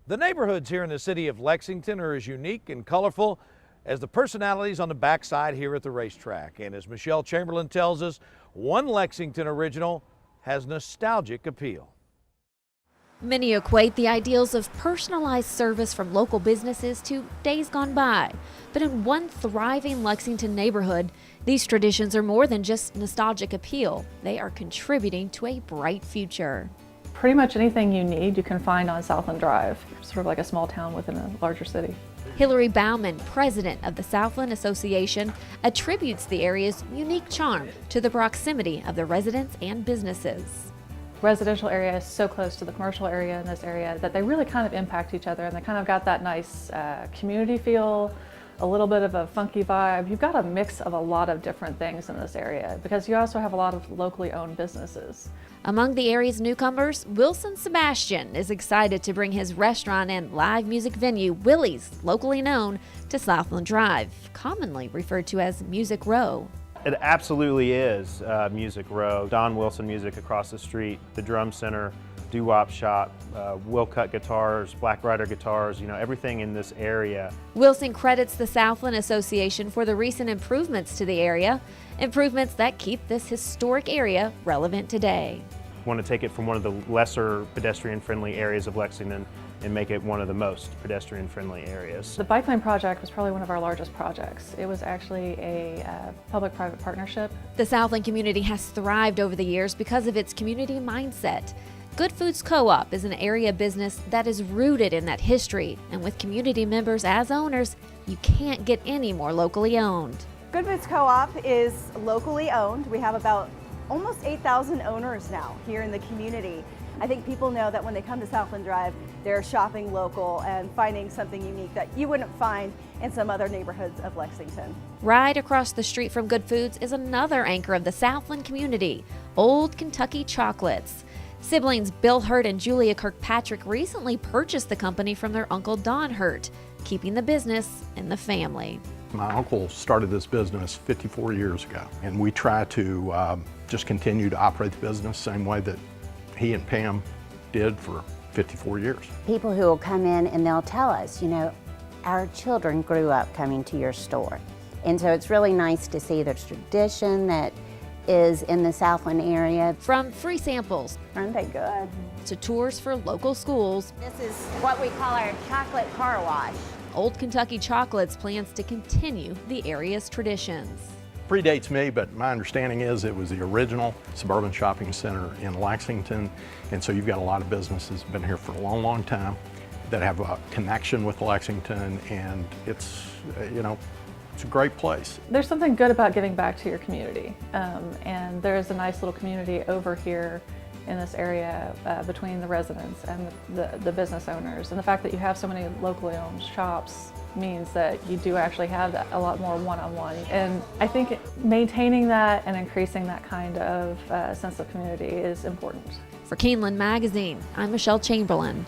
The neighborhoods here in the city of Lexington are as unique and colorful as the personalities on the backside here at the racetrack. And as Michelle Chamberlain tells us, one Lexington original has nostalgic appeal. Many equate the ideals of personalized service from local businesses to days gone by. But in one thriving Lexington neighborhood, these traditions are more than just nostalgic appeal. They are contributing to a bright future. Pretty much anything you need you can find on Southland Drive, sort of like a small town within a larger city. Hillary Bauman, president of the Southland Association, attributes the area's unique charm to the proximity of the residents and businesses. Residential area is so close to the commercial area in this area that they really kind of impact each other, and they kind of got that nice community feel, a little bit of a funky vibe. You've got a mix of a lot of different things in this area because you also have a lot of locally owned businesses. Among the area's newcomers, Wilson Sebastian is excited to bring his restaurant and live music venue, Willie's, locally known, to Southland Drive, commonly referred to as Music Row. It absolutely is Music Row. Don Wilson Music across the street, the Drum Center, doo-wop shop, Will Cut guitars, Black Rider guitars, everything in this area. Wilson credits the Southland Association for the recent improvements to the area, improvements that keep this historic area relevant today. We want to take it from one of the lesser pedestrian-friendly areas of Lexington and make it one of the most pedestrian-friendly areas. The bike lane project was probably one of our largest projects. It was actually a public-private partnership. The Southland community has thrived over the years because of its community mindset. Good Foods Co-op is an area business that is rooted in that history, and with community members as owners, you can't get any more locally owned. Good Foods Co-op is locally owned. We have about almost 8,000 owners now here in the community. I think people know that when they come to Southland Drive, they're shopping local and finding something unique that you wouldn't find in some other neighborhoods of Lexington. Right across the street from Good Foods is another anchor of the Southland community, Old Kentucky Chocolates. Siblings Bill Hurt and Julia Kirkpatrick recently purchased the company from their uncle Don Hurt, keeping the business in the family. My uncle started this business 54 years ago, and we try to just continue to operate the business same way that he and Pam did for 54 years. People who will come in and they'll tell us, our children grew up coming to your store. And so it's really nice to see the tradition that is in the Southland area. From free samples, Aren't they good? to tours for local schools, This is what we call our chocolate car wash. Old Kentucky Chocolates plans to continue the area's traditions. Predates me, but my understanding is it was the original suburban shopping center in Lexington, and so you've got a lot of businesses that have been here for a long, long time that have a connection with Lexington, and it's a great place. There's something good about giving back to your community, and there's a nice little community over here in this area between the residents and the business owners. And the fact that you have so many locally owned shops means that you do actually have a lot more one-on-one. And I think maintaining that and increasing that kind of sense of community is important. For Keeneland Magazine, I'm Michelle Chamberlain.